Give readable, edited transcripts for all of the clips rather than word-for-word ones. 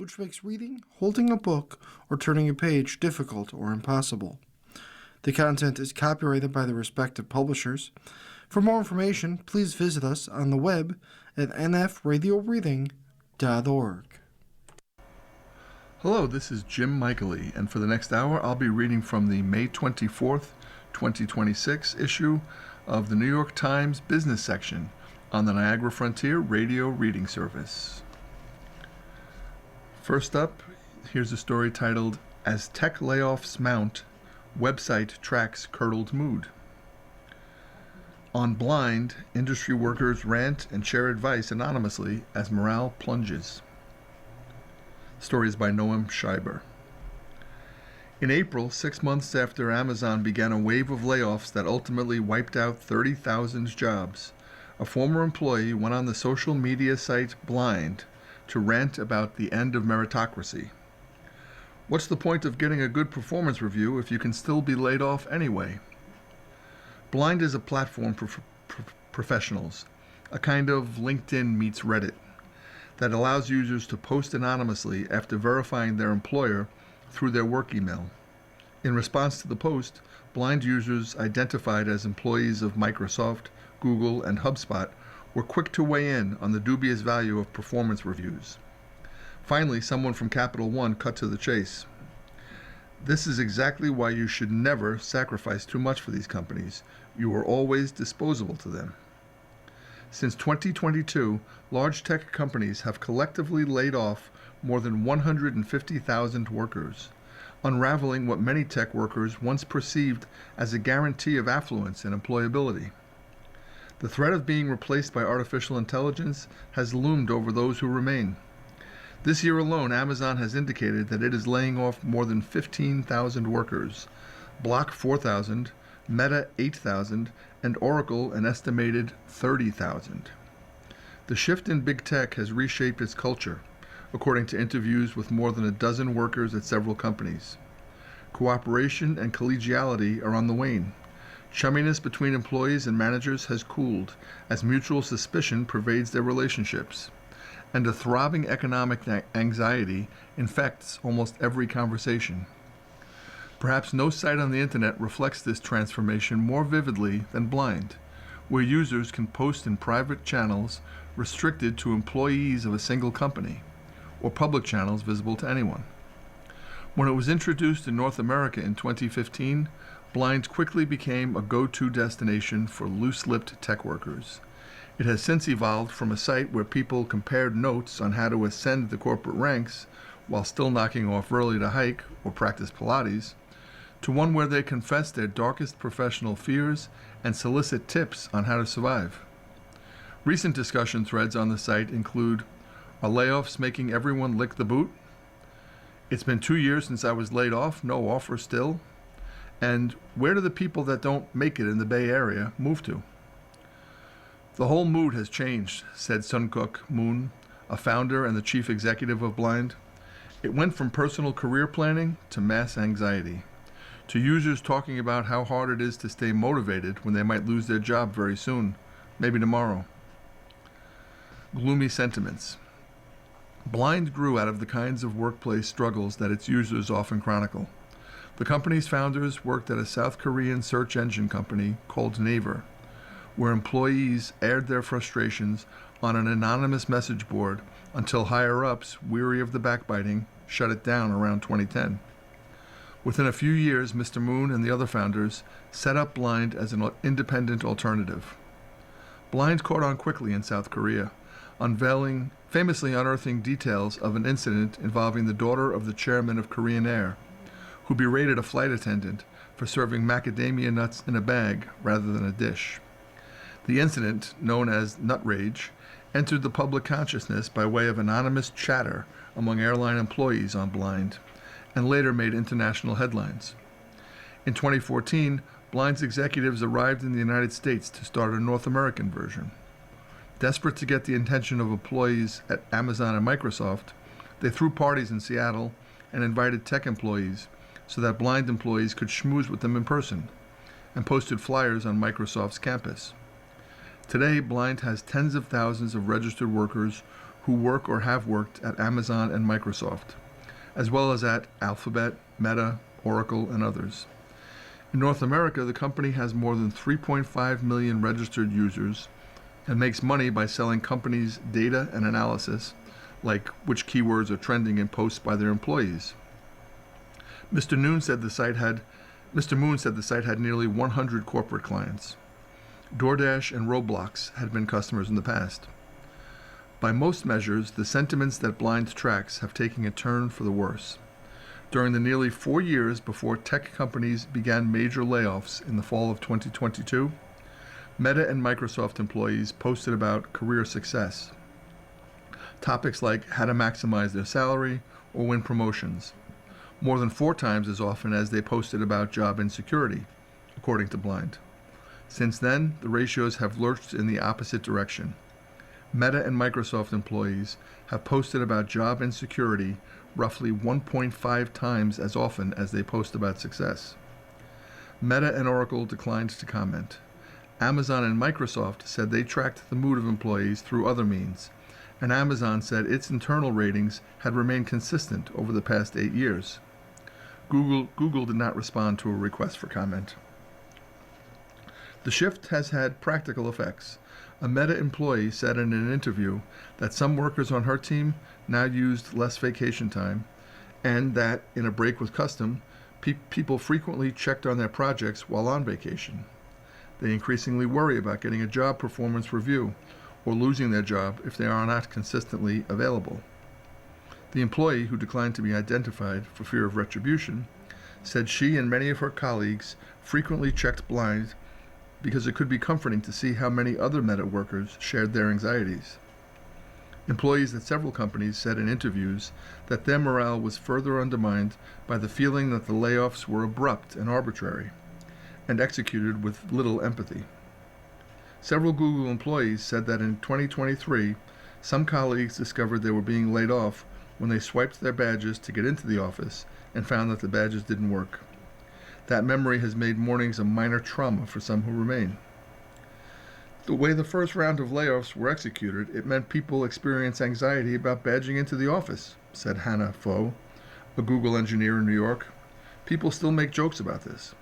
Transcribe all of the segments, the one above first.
which makes reading, holding a book, or turning a page difficult or impossible. The content is copyrighted by the respective publishers. For more information, please visit us on the web at nfradioreading.org. Hello, this is Jim Michaely, and for the next hour I'll be reading from the May 24th, 2026 issue of the New York Times Business section on the Niagara Frontier Radio Reading Service. First up, here's a story titled, As Tech Layoffs Mount, Website Tracks Curdled Mood. On Blind, industry workers rant and share advice anonymously as morale plunges. Stories by Noam Scheiber. In April, 6 months after Amazon began a wave of layoffs that ultimately wiped out 30,000 jobs, a former employee went on the social media site Blind to rant about the end of meritocracy. What's the point of getting a good performance review if you can still be laid off anyway? Blind is a platform for professionals, a kind of LinkedIn meets Reddit, that allows users to post anonymously after verifying their employer through their work email. In response to the post, Blind users identified as employees of Microsoft, Google, and HubSpot were quick to weigh in on the dubious value of performance reviews. Finally, someone from Capital One cut to the chase. This is exactly why you should never sacrifice too much for these companies. You are always disposable to them. Since 2022, large tech companies have collectively laid off more than 150,000 workers, unraveling what many tech workers once perceived as a guarantee of affluence and employability. The threat of being replaced by artificial intelligence has loomed over those who remain. This year alone, Amazon has indicated that it is laying off more than 15,000 workers, Block 4,000, Meta 8,000, and Oracle an estimated 30,000. The shift in big tech has reshaped its culture, according to interviews with more than a dozen workers at several companies. Cooperation and collegiality are on the wane. Chumminess between employees and managers has cooled as mutual suspicion pervades their relationships, and a throbbing economic anxiety infects almost every conversation. Perhaps no site on the internet reflects this transformation more vividly than Blind, where users can post in private channels restricted to employees of a single company, or public channels visible to anyone. When it was introduced in North America in 2015, Blind quickly became a go-to destination for loose-lipped tech workers. It has since evolved from a site where people compared notes on how to ascend the corporate ranks while still knocking off early to hike or practice Pilates, to one where they confess their darkest professional fears and solicit tips on how to survive. Recent discussion threads on the site include, Are layoffs making everyone lick the boot? It's been 2 years since I was laid off, no offer still? And where do the people that don't make it in the Bay Area move to? The whole mood has changed, said Sunkook Moon, a founder and the chief executive of Blind. It went from personal career planning to mass anxiety, to users talking about how hard it is to stay motivated when they might lose their job very soon, maybe tomorrow. Gloomy sentiments. Blind grew out of the kinds of workplace struggles that its users often chronicle. The company's founders worked at a South Korean search engine company called Naver, where employees aired their frustrations on an anonymous message board until higher-ups, weary of the backbiting, shut it down around 2010. Within a few years, Mr. Moon and the other founders set up Blind as an independent alternative. Blind caught on quickly in South Korea, famously unearthing details of an incident involving the daughter of the chairman of Korean Air, who berated a flight attendant for serving macadamia nuts in a bag rather than a dish. The incident, known as Nut Rage, entered the public consciousness by way of anonymous chatter among airline employees on Blind, and later made international headlines. In 2014, Blind's executives arrived in the United States to start a North American version. Desperate to get the attention of employees at Amazon and Microsoft, they threw parties in Seattle and invited tech employees so that Blind employees could schmooze with them in person, and posted flyers on Microsoft's campus. Today, Blind has tens of thousands of registered workers who work or have worked at Amazon and Microsoft, as well as at Alphabet, Meta, Oracle, and others. In North America, the company has more than 3.5 million registered users and makes money by selling companies data and analysis, like which keywords are trending in posts by their employees. Mr. Moon said the site had nearly 100 corporate clients. DoorDash and Roblox had been customers in the past. By most measures, the sentiments that Blind tracks have taken a turn for the worse. During the nearly 4 years before tech companies began major layoffs in the fall of 2022, Meta and Microsoft employees posted about career success. Topics like how to maximize their salary or win promotions, more than 4 times as often as they posted about job insecurity, according to Blind. Since then, the ratios have lurched in the opposite direction. Meta and Microsoft employees have posted about job insecurity roughly 1.5 times as often as they post about success. Meta and Oracle declined to comment. Amazon and Microsoft said they tracked the mood of employees through other means, and Amazon said its internal ratings had remained consistent over the past 8 years. Google did not respond to a request for comment. The shift has had practical effects. A Meta employee said in an interview that some workers on her team now used less vacation time, and that, in a break with custom, people frequently checked on their projects while on vacation. They increasingly worry about getting a job performance review or losing their job if they are not consistently available. The employee, who declined to be identified for fear of retribution, said she and many of her colleagues frequently checked Blind because it could be comforting to see how many other Meta workers shared their anxieties. Employees at several companies said in interviews that their morale was further undermined by the feeling that the layoffs were abrupt and arbitrary, and executed with little empathy. Several Google employees said that in 2023, some colleagues discovered they were being laid off when they swiped their badges to get into the office and found that the badges didn't work. That memory has made mornings a minor trauma for some who remain. The way the first round of layoffs were executed, it meant people experience anxiety about badging into the office, said Hannah Foe, a Google engineer in New York. People still make jokes about this.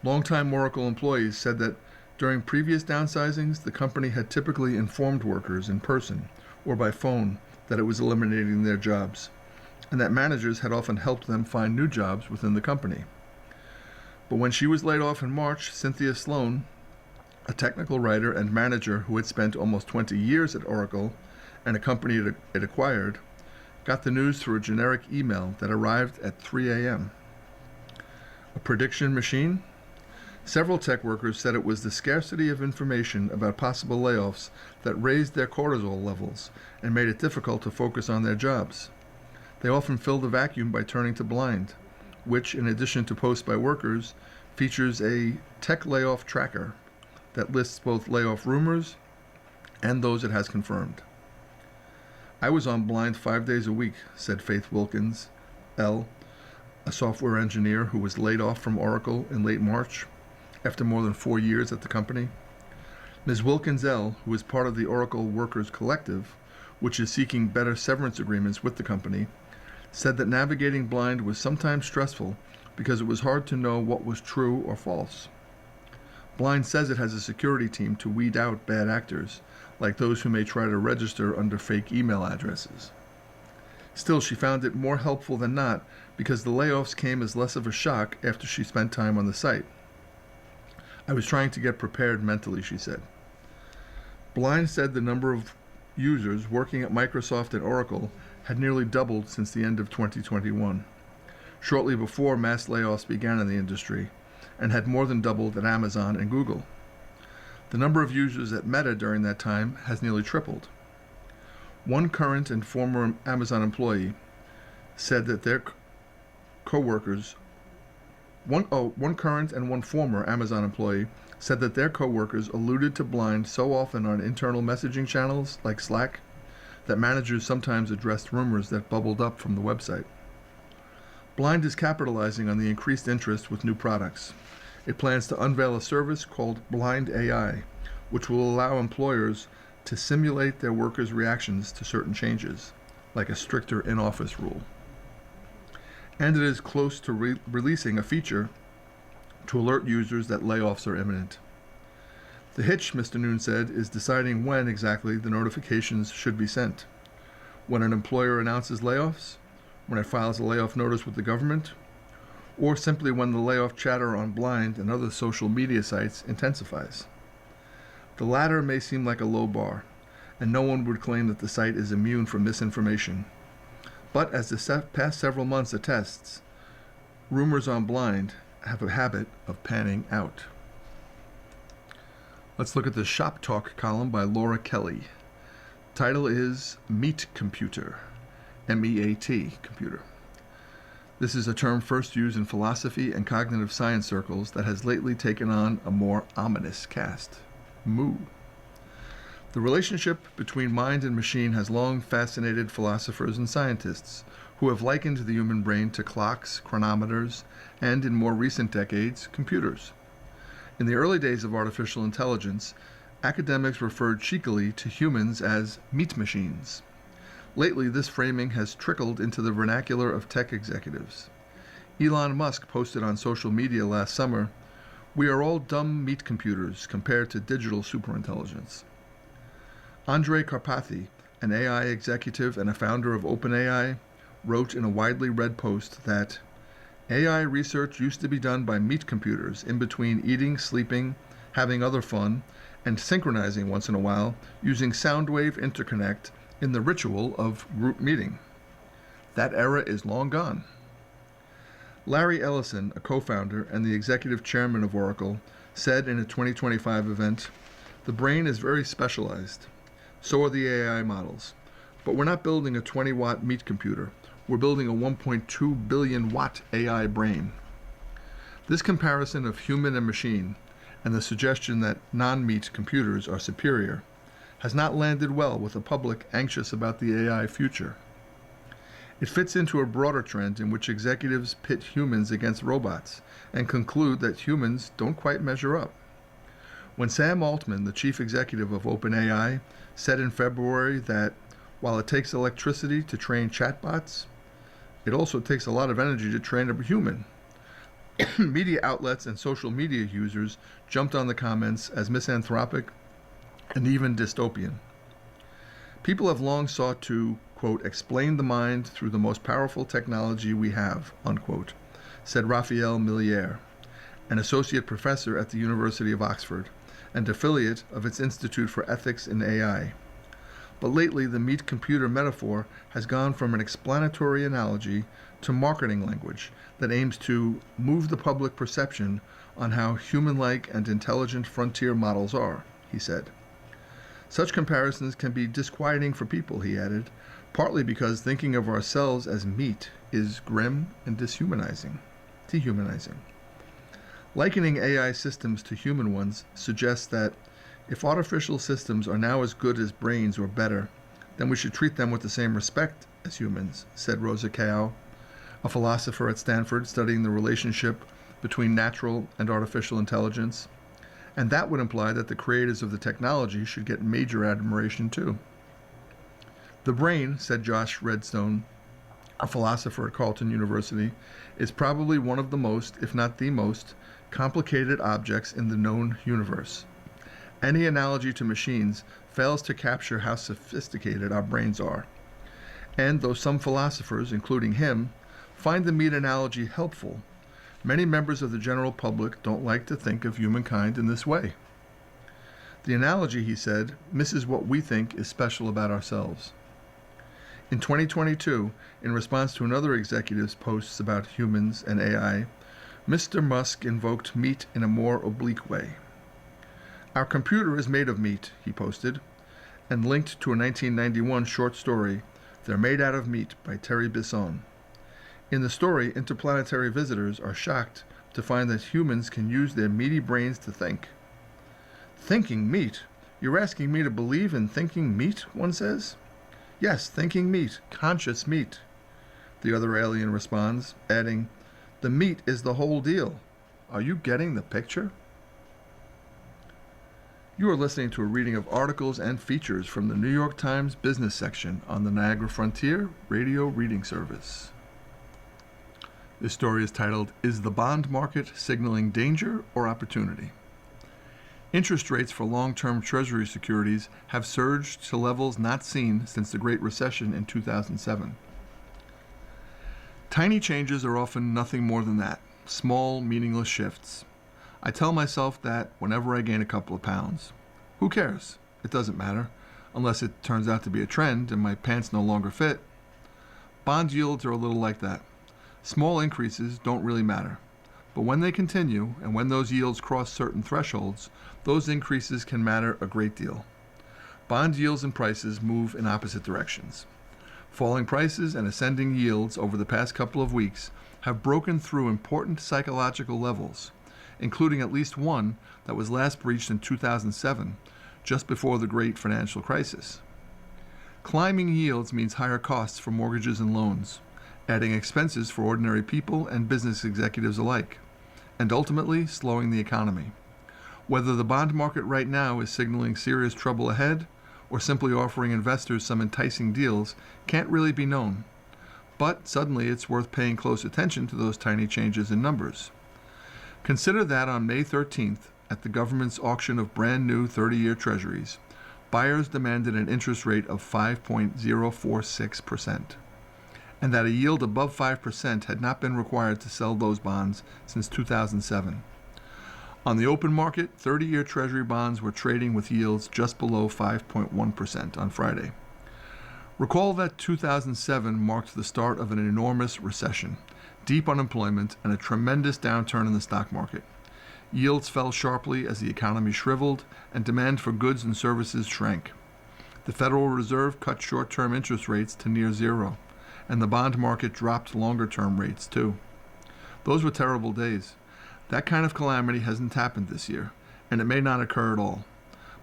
Longtime Oracle employees said that during previous downsizings, the company had typically informed workers in person or by phone that it was eliminating their jobs, and that managers had often helped them find new jobs within the company. But when she was laid off in March, Cynthia Sloan, a technical writer and manager who had spent almost 20 years at Oracle and a company it acquired, got the news through a generic email that arrived at 3 a.m. A prediction machine? Several tech workers said it was the scarcity of information about possible layoffs that raised their cortisol levels and made it difficult to focus on their jobs. They often filled the vacuum by turning to Blind, which, in addition to posts by workers, features a tech layoff tracker that lists both layoff rumors and those it has confirmed. I was on Blind 5 days a week, said Faith Wilkins, L., a software engineer who was laid off from Oracle in late March after more than 4 years at the company. Ms. Wilkins L., who is part of the Oracle Workers Collective, which is seeking better severance agreements with the company, said that navigating Blind was sometimes stressful because it was hard to know what was true or false. Blind says it has a security team to weed out bad actors, like those who may try to register under fake email addresses. Still, she found it more helpful than not because the layoffs came as less of a shock after she spent time on the site. I was trying to get prepared mentally, she said. Blind said the number of users working at Microsoft and Oracle had nearly doubled since the end of 2021, shortly before mass layoffs began in the industry, and had more than doubled at Amazon and Google. The number of users at Meta during that time has nearly tripled. One current and former Amazon employee said that their one current and one former Amazon employee said that their coworkers alluded to Blind so often on internal messaging channels like Slack that managers sometimes addressed rumors that bubbled up from the website. Blind is capitalizing on the increased interest with new products. It plans to unveil a service called Blind AI, which will allow employers to simulate their workers' reactions to certain changes, like a stricter in-office rule. And it is close to releasing a feature to alert users that layoffs are imminent. The hitch, Mr. Noon said, is deciding when exactly the notifications should be sent. When an employer announces layoffs, when it files a layoff notice with the government, or simply when the layoff chatter on Blind and other social media sites intensifies. The latter may seem like a low bar, and no one would claim that the site is immune from misinformation. But as the past several months attests, rumors on Blind have a habit of panning out. Let's look at the Shop Talk column by Laura Kelly. Title is Meat Computer, M-E-A-T, computer. This is a term first used in philosophy and cognitive science circles that has lately taken on a more ominous cast. Moo. The relationship between mind and machine has long fascinated philosophers and scientists who have likened the human brain to clocks, chronometers, and in more recent decades, computers. In the early days of artificial intelligence, academics referred cheekily to humans as meat machines. Lately, this framing has trickled into the vernacular of tech executives. Elon Musk posted on social media last summer, "We are all dumb meat computers compared to digital superintelligence." Andrej Karpathy, an AI executive and a founder of OpenAI, wrote in a widely read post that AI research used to be done by meat computers in between eating, sleeping, having other fun, and synchronizing once in a while using Soundwave Interconnect in the ritual of group meeting. That era is long gone. Larry Ellison, a co-founder and the executive chairman of Oracle, said in a 2025 event, "The brain is very specialized. So are the AI models. But we're not building a 20-watt meat computer. We're building a 1.2 billion watt AI brain." This comparison of human and machine, and the suggestion that non-meat computers are superior, has not landed well with a public anxious about the AI future. It fits into a broader trend in which executives pit humans against robots and conclude that humans don't quite measure up. When Sam Altman, the chief executive of OpenAI, said in February that while it takes electricity to train chatbots, it also takes a lot of energy to train a human, media outlets and social media users jumped on the comments as misanthropic and even dystopian. People have long sought to, quote, explain the mind through the most powerful technology we have, unquote, said Raphael Millier, an associate professor at the University of Oxford and affiliate of its Institute for Ethics in AI. But lately, the meat-computer metaphor has gone from an explanatory analogy to marketing language that aims to move the public perception on how human-like and intelligent frontier models are, he said. Such comparisons can be disquieting for people, he added, partly because thinking of ourselves as meat is grim and dehumanizing. Likening AI systems to human ones suggests that if artificial systems are now as good as brains or better, then we should treat them with the same respect as humans, said Rosa Kao, a philosopher at Stanford studying the relationship between natural and artificial intelligence. And that would imply that the creators of the technology should get major admiration too. The brain, said Josh Redstone, a philosopher at Carleton University, is probably one of the most, if not the most, complicated objects in the known universe. Any analogy to machines fails to capture how sophisticated our brains are. And though some philosophers, including him, find the meat analogy helpful, many members of the general public don't like to think of humankind in this way. The analogy, he said, misses what we think is special about ourselves. In 2022, in response to another executive's posts about humans and AI, Mr. Musk invoked meat in a more oblique way. "Our computer is made of meat," he posted, and linked to a 1991 short story, "They're Made Out of Meat" by Terry Bisson. In the story, interplanetary visitors are shocked to find that humans can use their meaty brains to think. "Thinking meat? You're asking me to believe in thinking meat?" one says. "Yes, thinking meat, conscious meat," the other alien responds, adding, "The meat is the whole deal. Are you getting the picture?" You are listening to a reading of articles and features from the New York Times business section on the Niagara Frontier Radio Reading Service. This story is titled, "Is the Bond Market Signaling Danger or Opportunity?" Interest rates for long-term Treasury securities have surged to levels not seen since the Great Recession in 2007. Tiny changes are often nothing more than that, small, meaningless shifts. I tell myself that whenever I gain a couple of pounds. Who cares? It doesn't matter, unless it turns out to be a trend and my pants no longer fit. Bond yields are a little like that. Small increases don't really matter. But when they continue, and when those yields cross certain thresholds, those increases can matter a great deal. Bond yields and prices move in opposite directions. Falling prices and ascending yields over the past couple of weeks have broken through important psychological levels, including at least one that was last breached in 2007, just before the great financial crisis. Climbing yields means higher costs for mortgages and loans, adding expenses for ordinary people and business executives alike, and ultimately slowing the economy. Whether the bond market right now is signaling serious trouble ahead or simply offering investors some enticing deals can't really be known. But suddenly it's worth paying close attention to those tiny changes in numbers. Consider that on May 13th, at the government's auction of brand new 30-year treasuries, buyers demanded an interest rate of 5.046%, and that a yield above 5% had not been required to sell those bonds since 2007. On the open market, 30-year treasury bonds were trading with yields just below 5.1% on Friday. Recall that 2007 marked the start of an enormous recession, deep unemployment, and a tremendous downturn in the stock market. Yields fell sharply as the economy shriveled and demand for goods and services shrank. The Federal Reserve cut short-term interest rates to near zero, and the bond market dropped longer-term rates too. Those were terrible days. That kind of calamity hasn't happened this year, and it may not occur at all.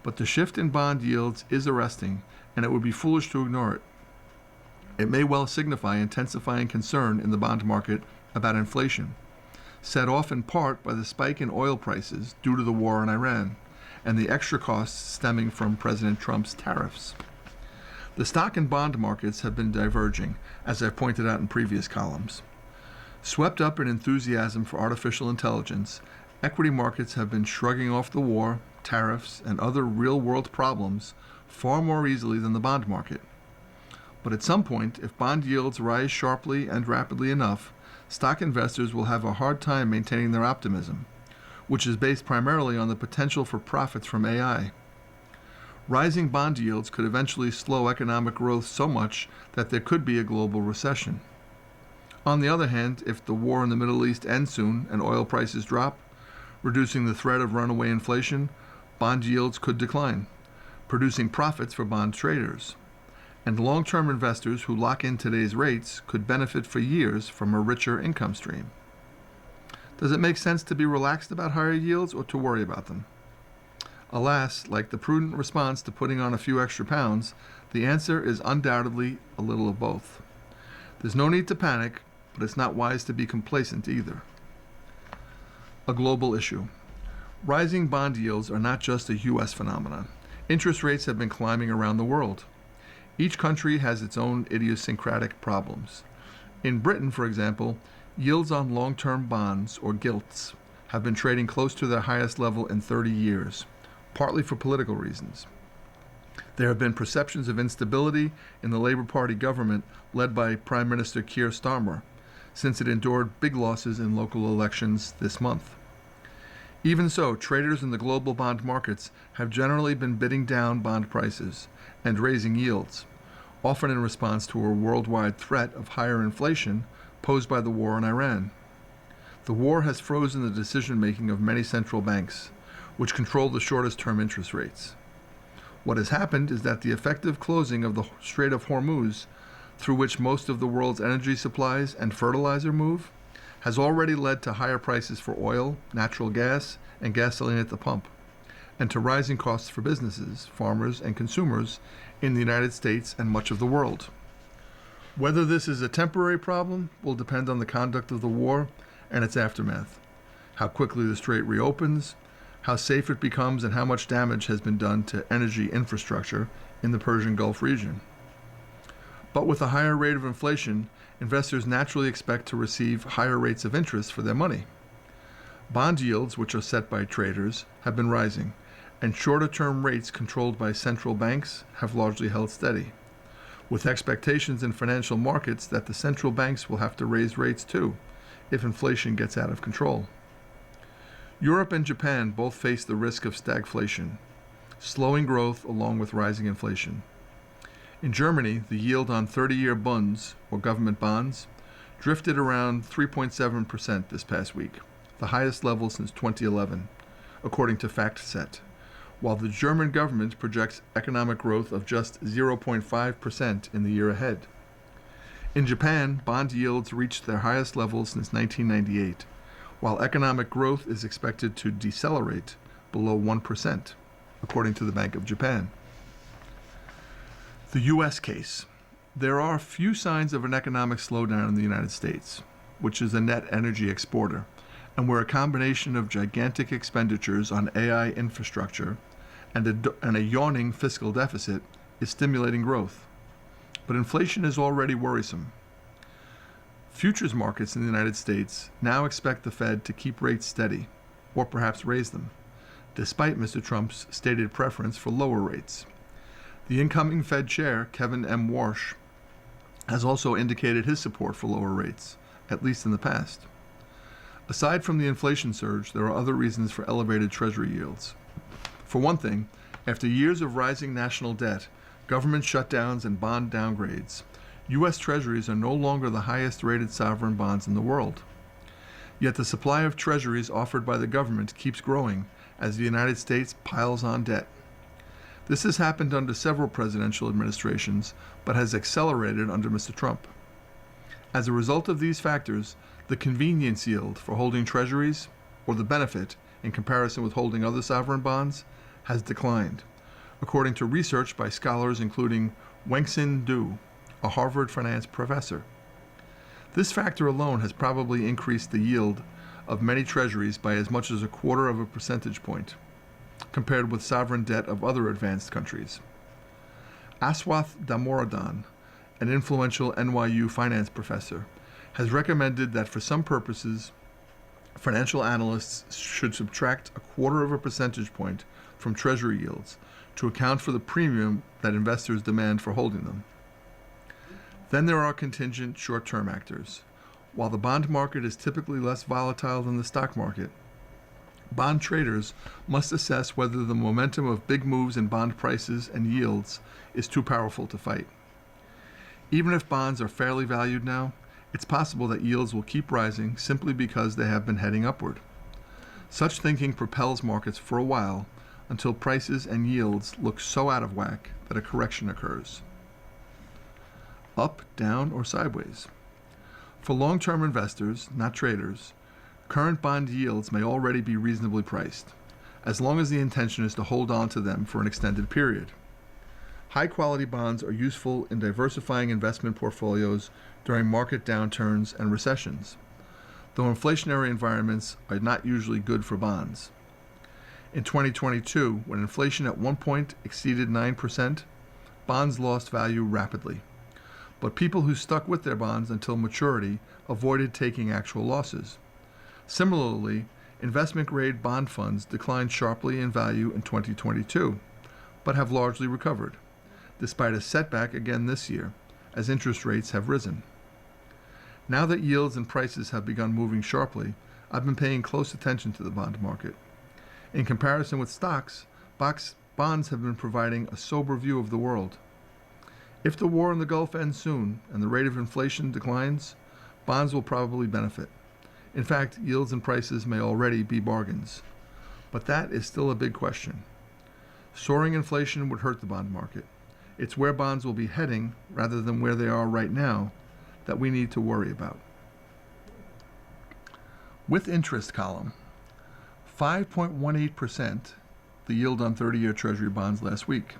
But the shift in bond yields is arresting, and it would be foolish to ignore it. It may well signify intensifying concern in the bond market about inflation, set off in part by the spike in oil prices due to the war in Iran and the extra costs stemming from President Trump's tariffs. The stock and bond markets have been diverging, as I've pointed out in previous columns. Swept up in enthusiasm for artificial intelligence, equity markets have been shrugging off the war, tariffs, and other real-world problems far more easily than the bond market. But at some point, if bond yields rise sharply and rapidly enough, stock investors will have a hard time maintaining their optimism, which is based primarily on the potential for profits from AI. Rising bond yields could eventually slow economic growth so much that there could be a global recession. On the other hand, if the war in the Middle East ends soon and oil prices drop, reducing the threat of runaway inflation, bond yields could decline, producing profits for bond traders. And long-term investors who lock in today's rates could benefit for years from a richer income stream. Does it make sense to be relaxed about higher yields or to worry about them? Alas, like the prudent response to putting on a few extra pounds, the answer is undoubtedly a little of both. There's no need to panic, but it's not wise to be complacent either. A global issue. Rising bond yields are not just a U.S. phenomenon. Interest rates have been climbing around the world. Each country has its own idiosyncratic problems. In Britain, for example, yields on long-term bonds, or gilts, have been trading close to their highest level in 30 years, partly for political reasons. There have been perceptions of instability in the Labour Party government led by Prime Minister Keir Starmer, since it endured big losses in local elections this month. Even so, traders in the global bond markets have generally been bidding down bond prices and raising yields, often in response to a worldwide threat of higher inflation posed by the war in Iran. The war has frozen the decision-making of many central banks, which control the shortest-term interest rates. What has happened is that the effective closing of the Strait of Hormuz, through which most of the world's energy supplies and fertilizer move, has already led to higher prices for oil, natural gas, and gasoline at the pump, and to rising costs for businesses, farmers, and consumers in the United States and much of the world. Whether this is a temporary problem will depend on the conduct of the war and its aftermath, how quickly the strait reopens, how safe it becomes, and how much damage has been done to energy infrastructure in the Persian Gulf region. But with a higher rate of inflation, investors naturally expect to receive higher rates of interest for their money. Bond yields, which are set by traders, have been rising, and shorter-term rates controlled by central banks have largely held steady, with expectations in financial markets that the central banks will have to raise rates too if inflation gets out of control. Europe and Japan both face the risk of stagflation, slowing growth along with rising inflation. In Germany, the yield on 30-year Bunds, or government bonds, drifted around 3.7% this past week, the highest level since 2011, according to FactSet, while the German government projects economic growth of just 0.5% in the year ahead. In Japan, bond yields reached their highest level since 1998, while economic growth is expected to decelerate below 1%, according to the Bank of Japan. The U.S. case. There are few signs of an economic slowdown in the United States, which is a net energy exporter, and where a combination of gigantic expenditures on AI infrastructure and a yawning fiscal deficit is stimulating growth. But inflation is already worrisome. Futures markets in the United States now expect the Fed to keep rates steady, or perhaps raise them, despite Mr. Trump's stated preference for lower rates. The incoming Fed chair, Kevin M. Warsh, has also indicated his support for lower rates, at least in the past. Aside from the inflation surge, there are other reasons for elevated Treasury yields. For one thing, after years of rising national debt, government shutdowns, and bond downgrades, U.S. Treasuries are no longer the highest-rated sovereign bonds in the world. Yet the supply of Treasuries offered by the government keeps growing as the United States piles on debt. This has happened under several presidential administrations, but has accelerated under Mr. Trump. As a result of these factors, the convenience yield for holding Treasuries, or the benefit in comparison with holding other sovereign bonds, has declined, according to research by scholars including Wengxin Du, a Harvard finance professor. This factor alone has probably increased the yield of many treasuries by as much as 0.25 percentage point, compared with sovereign debt of other advanced countries. Aswath Damodaran, an influential NYU finance professor, has recommended that for some purposes, financial analysts should subtract 0.25 percentage point from treasury yields to account for the premium that investors demand for holding them. Then there are contingent short-term actors. While the bond market is typically less volatile than the stock market, bond traders must assess whether the momentum of big moves in bond prices and yields is too powerful to fight. Even if bonds are fairly valued now, it's possible that yields will keep rising simply because they have been heading upward. Such thinking propels markets for a while until prices and yields look so out of whack that a correction occurs. Up, down, or sideways. For long-term investors, not traders, current bond yields may already be reasonably priced, as long as the intention is to hold on to them for an extended period. High-quality bonds are useful in diversifying investment portfolios during market downturns and recessions, though inflationary environments are not usually good for bonds. In 2022, when inflation at one point exceeded 9%, bonds lost value rapidly. But people who stuck with their bonds until maturity avoided taking actual losses. Similarly, investment-grade bond funds declined sharply in value in 2022, but have largely recovered, despite a setback again this year, as interest rates have risen. Now that yields and prices have begun moving sharply, I've been paying close attention to the bond market. In comparison with stocks, bonds have been providing a sober view of the world. If the war in the Gulf ends soon and the rate of inflation declines, bonds will probably benefit. In fact, yields and prices may already be bargains. But that is still a big question. Soaring inflation would hurt the bond market. It's where bonds will be heading, rather than where they are right now, that we need to worry about. With interest column, 5.18%, the yield on 30-year Treasury bonds last week.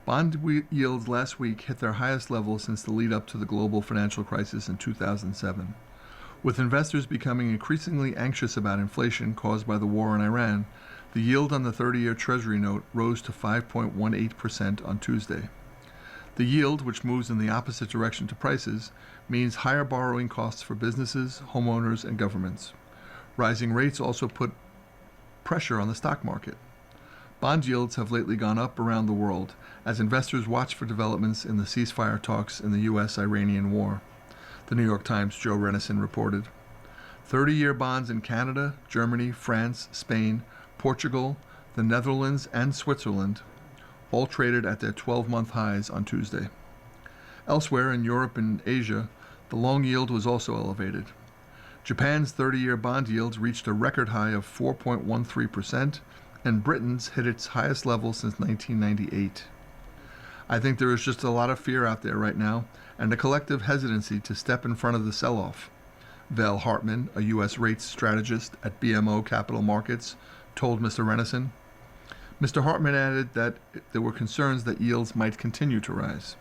Bond yields last week hit their highest level since the lead-up to the global financial crisis in 2007, with investors becoming increasingly anxious about inflation caused by the war in Iran. The yield on the 30-year Treasury note rose to 5.18% on Tuesday. The yield, which moves in the opposite direction to prices, means higher borrowing costs for businesses, homeowners, and governments. Rising rates also put pressure on the stock market. Bond yields have lately gone up around the world as investors watch for developments in the ceasefire talks in the U.S.-Iranian war. The New York Times' Joe Renison reported. 30-year bonds in Canada, Germany, France, Spain, Portugal, the Netherlands, and Switzerland all traded at their 12-month highs on Tuesday. Elsewhere in Europe and Asia, the long yield was also elevated. Japan's 30-year bond yields reached a record high of 4.13%, and Britain's hit its highest level since 1998. I think there is just a lot of fear out there right now, and a collective hesitancy to step in front of the sell-off. Val Hartman, a U.S. rates strategist at BMO Capital Markets, told Mr. Renison. Mr. Hartman added that there were concerns that yields might continue to rise.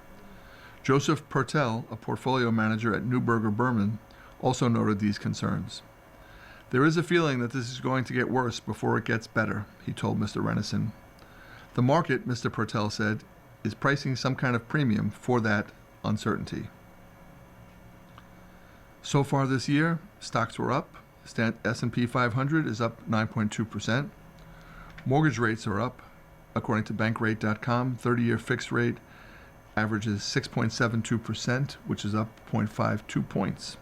Joseph Purtell, a portfolio manager at Neuberger Berman, also noted these concerns. There is a feeling that this is going to get worse before it gets better, he told Mr. Renison. The market, Mr. Purtell said, is pricing some kind of premium for that uncertainty. So far this year, stocks were up. S&P 500 is up 9.2%. Mortgage rates are up. According to Bankrate.com, 30-year fixed rate averages 6.72%, which is up 0.52 points.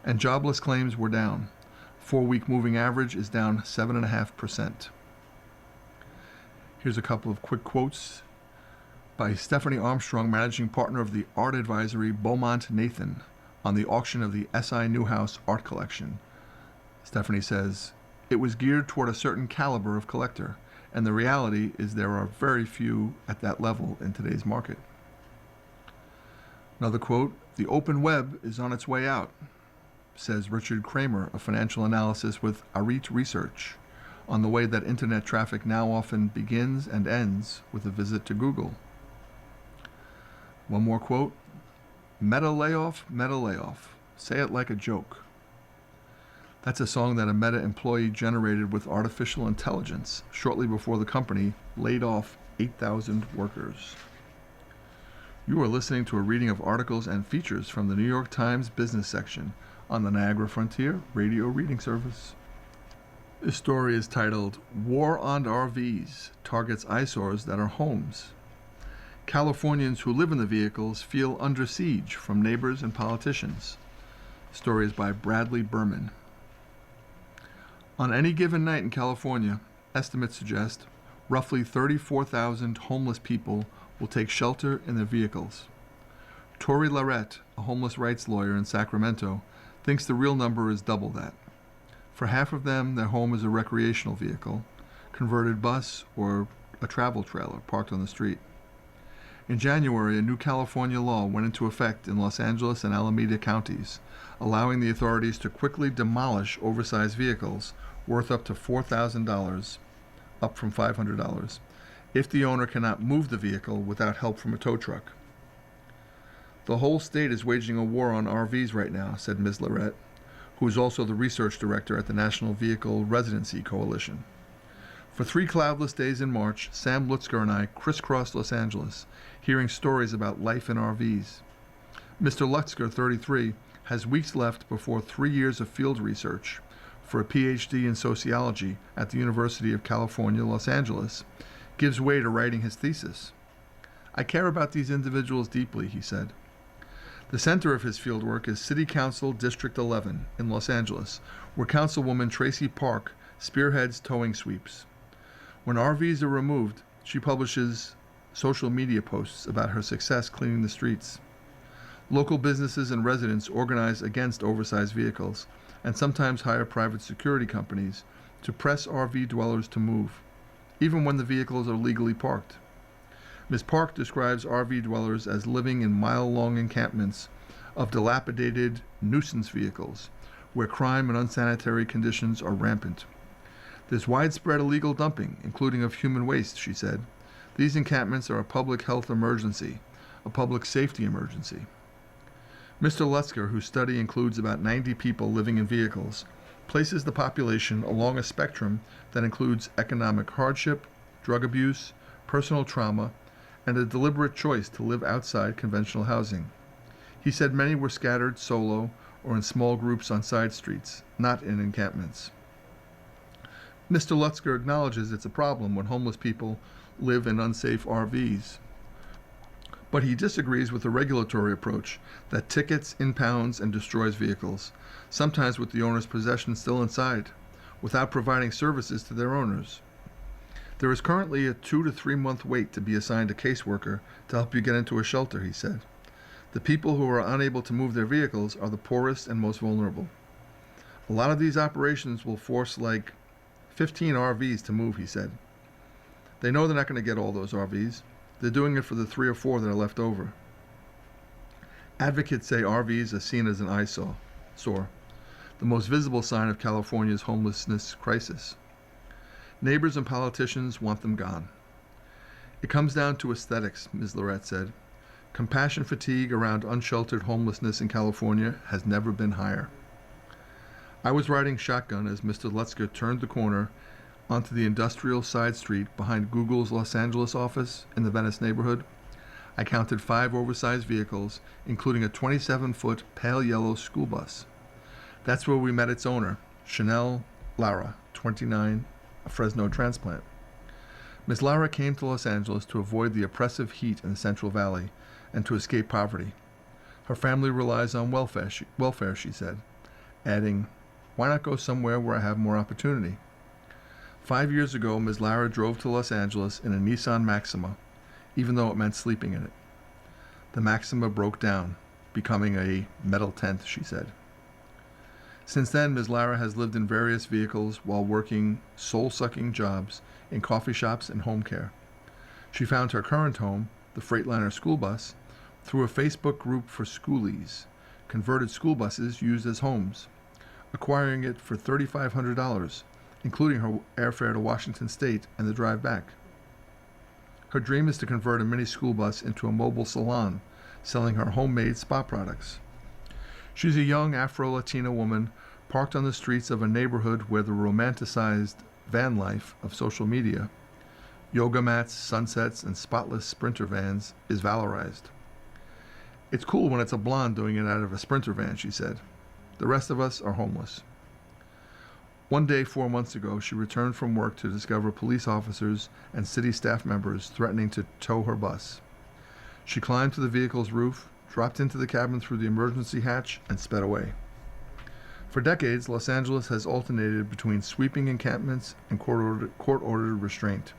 And jobless claims were down. 4-week moving average is down 7.5%. Here's a couple of quick quotes by Stephanie Armstrong, managing partner of the art advisory Beaumont Nathan, on the auction of the S.I. Newhouse art collection. Stephanie says, "It was geared toward a certain caliber of collector, and the reality is there are very few at that level in today's market." Another quote, "The open web is on its way out," says Richard Kramer, a financial analysis with Arit Research, on the way that internet traffic now often begins and ends with a visit to Google. One more quote, meta layoff, say it like a joke." That's a song that a Meta employee generated with artificial intelligence shortly before the company laid off 8,000 workers. You are listening to a reading of articles and features from the New York Times business section on the Niagara Frontier Radio Reading Service. This story is titled, "War on RVs Targets Eyesores That Are Homes." Californians who live in the vehicles feel under siege from neighbors and politicians. The story is by Bradley Berman. On any given night in California, estimates suggest roughly 34,000 homeless people will take shelter in their vehicles. Tori Larette, a homeless rights lawyer in Sacramento, thinks the real number is double that. For half of them, their home is a recreational vehicle, converted bus, or a travel trailer parked on the street. In January, a new California law went into effect in Los Angeles and Alameda counties, allowing the authorities to quickly demolish oversized vehicles worth up to $4,000, up from $500, if the owner cannot move the vehicle without help from a tow truck. "The whole state is waging a war on RVs right now," said Ms. Larette, who is also the research director at the National Vehicle Residency Coalition. For 3 cloudless days in March, Sam Lutzker and I crisscrossed Los Angeles, hearing stories about life in RVs. Mr. Lutzker, 33, has weeks left before 3 years of field research for a PhD in sociology at the University of California, Los Angeles, gives way to writing his thesis. "I care about these individuals deeply," he said. The center of his fieldwork is City Council District 11 in Los Angeles, where Councilwoman Tracy Park spearheads towing sweeps. When RVs are removed, she publishes social media posts about her success cleaning the streets. Local businesses and residents organize against oversized vehicles and sometimes hire private security companies to press RV dwellers to move, even when the vehicles are legally parked. Ms. Park describes RV dwellers as living in mile-long encampments of dilapidated nuisance vehicles, where crime and unsanitary conditions are rampant. "There's widespread illegal dumping, including of human waste," she said. "These encampments are a public health emergency, a public safety emergency." Mr. Lutzker, whose study includes about 90 people living in vehicles, places the population along a spectrum that includes economic hardship, drug abuse, personal trauma, and a deliberate choice to live outside conventional housing. He said many were scattered solo or in small groups on side streets, not in encampments. Mr. Lutzker acknowledges it's a problem when homeless people live in unsafe RVs, but he disagrees with the regulatory approach that tickets, impounds, and destroys vehicles, sometimes with the owner's possessions still inside, without providing services to their owners. There is currently a 2 to 3 month wait to be assigned a caseworker to help you get into a shelter, he said. The people who are unable to move their vehicles are the poorest and most vulnerable. A lot of these operations will force like 15 RVs to move, he said. They know they're not going to get all those RVs. They're doing it for the 3 or 4 that are left over. Advocates say RVs are seen as an eyesore, the most visible sign of California's homelessness crisis. Neighbors and politicians want them gone. It comes down to aesthetics, Ms. Lorette said. Compassion fatigue around unsheltered homelessness in California has never been higher. I was riding shotgun as Mr. Lutzker turned the corner onto the industrial side street behind Google's Los Angeles office in the Venice neighborhood. I counted 5 oversized vehicles, including a 27-foot pale yellow school bus. That's where we met its owner, Chanel Lara, 29, a Fresno transplant. Ms. Lara came to Los Angeles to avoid the oppressive heat in the Central Valley and to escape poverty. Her family relies on welfare, she said, adding, "Why not go somewhere where I have more opportunity?" 5 years ago, Ms. Lara drove to Los Angeles in a Nissan Maxima, even though it meant sleeping in it. The Maxima broke down, becoming a metal tent, she said. Since then, Ms. Lara has lived in various vehicles while working soul-sucking jobs in coffee shops and home care. She found her current home, the Freightliner school bus, through a Facebook group for schoolies, converted school buses used as homes, acquiring it for $3,500, including her airfare to Washington State and the drive back. Her dream is to convert a mini school bus into a mobile salon, selling her homemade spa products. She's a young Afro-Latina woman parked on the streets of a neighborhood where the romanticized van life of social media, yoga mats, sunsets, and spotless Sprinter vans, is valorized. It's cool when it's a blonde doing it out of a Sprinter van, she said. The rest of us are homeless. One day 4 months ago, she returned from work to discover police officers and city staff members threatening to tow her bus. She climbed to the vehicle's roof, dropped into the cabin through the emergency hatch, and sped away. For decades, Los Angeles has alternated between sweeping encampments and court-ordered restraint.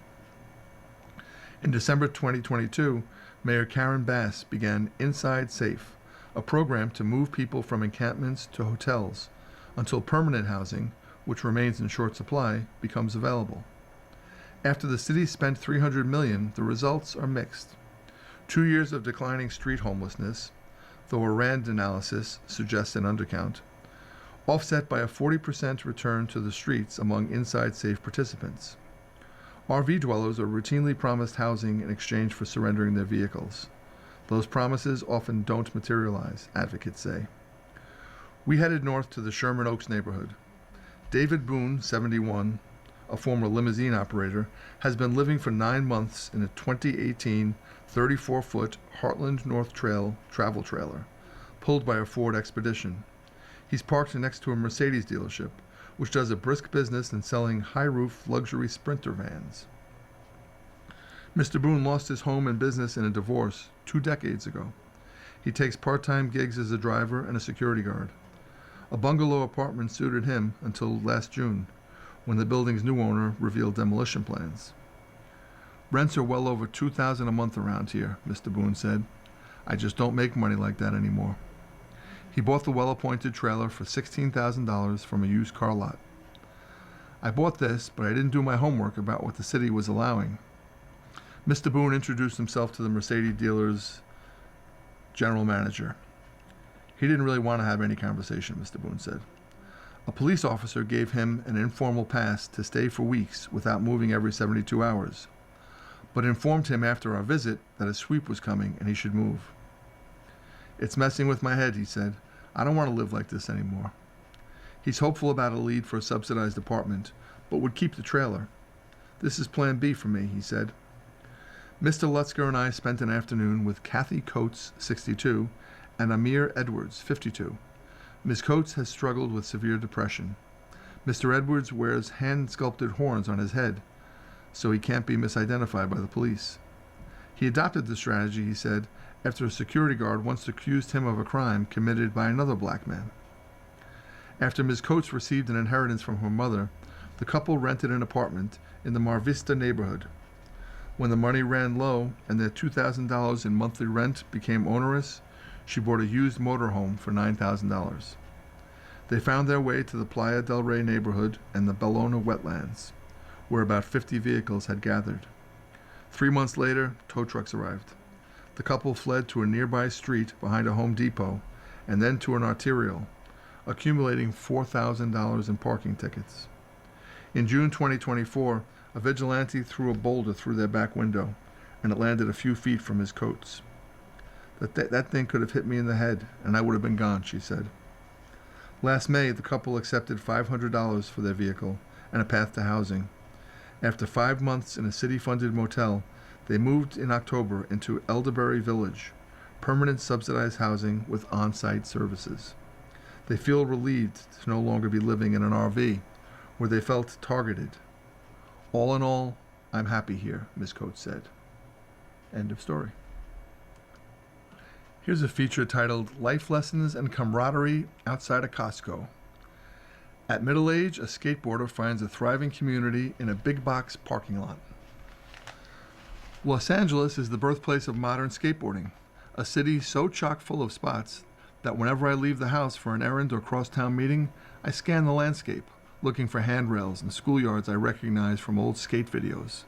In December 2022, Mayor Karen Bass began Inside Safe, a program to move people from encampments to hotels until permanent housing, which remains in short supply, becomes available. After the city spent $300 million, the results are mixed. 2 years of declining street homelessness, though a RAND analysis suggests an undercount, offset by a 40% return to the streets among Inside Safe participants. RV dwellers are routinely promised housing in exchange for surrendering their vehicles. Those promises often don't materialize, advocates say. We headed north to the Sherman Oaks neighborhood. David Boone, 71, a former limousine operator, has been living for 9 months in a 2018 34-foot Heartland North Trail travel trailer, pulled by a Ford Expedition. He's parked next to a Mercedes dealership, which does a brisk business in selling high-roof luxury Sprinter vans. Mr. Boone lost his home and business in a divorce 2 decades ago. He takes part-time gigs as a driver and a security guard. A bungalow apartment suited him until last June, when the building's new owner revealed demolition plans. Rents are well over $2,000 a month around here, Mr. Boone said. I just don't make money like that anymore. He bought the well-appointed trailer for $16,000 from a used car lot. I bought this, but I didn't do my homework about what the city was allowing. Mr. Boone introduced himself to the Mercedes dealer's general manager. He didn't really want to have any conversation, Mr. Boone said. A police officer gave him an informal pass to stay for weeks without moving every 72 hours, but informed him after our visit that a sweep was coming and he should move. It's messing with my head, he said. I don't want to live like this anymore. He's hopeful about a lead for a subsidized apartment, but would keep the trailer. "This is plan B for me," he said. Mr. Lutzker and I spent an afternoon with Kathy Coates, 62, and Amir Edwards, 52. Ms. Coates has struggled with severe depression. Mr. Edwards wears hand-sculpted horns on his head, so he can't be misidentified by the police. He adopted the strategy, he said, after a security guard once accused him of a crime committed by another black man. After Ms. Coates received an inheritance from her mother, the couple rented an apartment in the Mar Vista neighborhood. When the money ran low and their $2,000 in monthly rent became onerous, she bought a used motorhome for $9,000. They found their way to the Playa del Rey neighborhood and the Bellona wetlands, where about 50 vehicles had gathered. 3 months later, tow trucks arrived. The couple fled to a nearby street behind a Home Depot and then to an arterial, accumulating $4,000 in parking tickets. In June 2024, a vigilante threw a boulder through their back window, and it landed a few feet from Ms. Coates. That thing could have hit me in the head, and I would have been gone, she said. Last May, the couple accepted $500 for their vehicle and a path to housing. After 5 months in a city-funded motel, they moved in October into Elderberry Village, permanent subsidized housing with on-site services. They feel relieved to no longer be living in an RV, where they felt targeted. "All in all, I'm happy here," Ms. Coates said. End of story. Here's a feature titled Life Lessons and Camaraderie Outside of Costco. At middle age, a skateboarder finds a thriving community in a big box parking lot. Los Angeles is the birthplace of modern skateboarding, a city so chock full of spots that whenever I leave the house for an errand or cross-town meeting, I scan the landscape, looking for handrails and schoolyards I recognize from old skate videos.